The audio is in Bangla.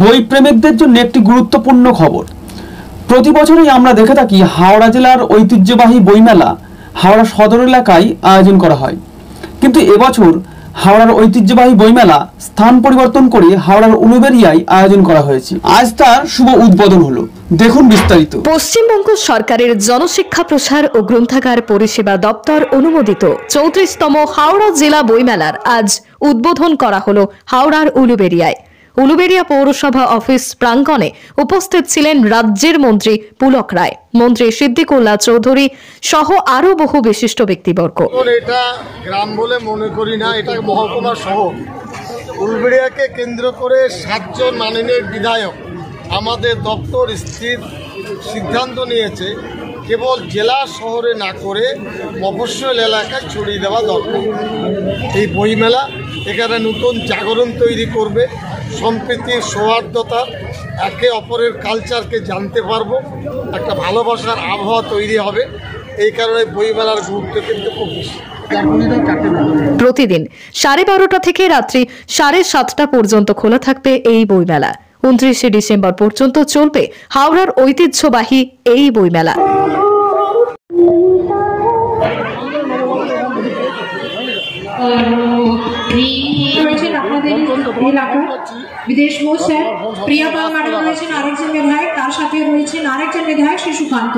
বই প্রেমিকদের জন্য একটি গুরুত্বপূর্ণ খবর। প্রতি বছরই আমরা দেখে থাকি হাওড়া জেলার ঐতিহ্যবাহী বইমেলা হাওড়া সদর এলাকায় আয়োজন করা হয়, কিন্তু এবছর হাওড়ার ঐতিহ্যবাহী বইমেলা স্থান পরিবর্তন করে হাওড়ার উলুবেড়িয়ায় আয়োজন করা হয়েছে। আজ তার শুভ উদ্বোধন হলো। দেখুন বিস্তারিত। পশ্চিমবঙ্গ সরকারের জনশিক্ষা প্রসার ও গ্রন্থাগার পরিষেবা দপ্তর অনুমোদিত 34তম হাওড়া জেলা বইমেলার আজ উদ্বোধন করা হলো হাওড়ার উলুবেড়িয়ায়। উলুবেড়িয়া পৌরসভা অফিস প্রাঙ্গণে উপস্থিত ছিলেন রাজ্যের মন্ত্রী পুলক রায়, মন্ত্রী সিদ্দিকুল্লাহ চৌধুরী সহ আরো বহু বিশিষ্ট ব্যক্তিবর্গ। এটা গ্রাম বলে মনে করি না, এটা মহকুমা শহর। উলুবেড়িয়াকে কেন্দ্র করে 7 জন মাননীয় বিধায়ক আমাদের দপ্তর স্থির সিদ্ধান্ত নিয়েছে কেবল জেলা শহরে না করে মফস্বল এলাকায় ছড়িয়ে দেওয়া দরকার। এই বইমেলা এখানে নতুন জাগরণ তৈরি করবে, সম্প্রীতির সৌহার্দ্যতা, একে অপরের কালচারকে জানতে পারবো, একটা ভালোবাসার আবহাওয়া তৈরি হবে। এই কারণে বইমেলার গুরুত্ব কিন্তু খুব বেশি। প্রতিদিন 12:30 থেকে রাত্রি 7:30 পর্যন্ত খোলা থাকবে এই বইমেলা। 29শে ডিসেম্বর পর্যন্ত চলবে হাওড়ার ঐতিহ্যবাহী এই বইমেলা। বিদেশ স্যার প্রিয়া পাল ম্যাডাম রয়েছেন, আরেকজন বিধায়ক, তার সাথে রয়েছেন আরেকজন বিধায়ক শিশুকান্ত।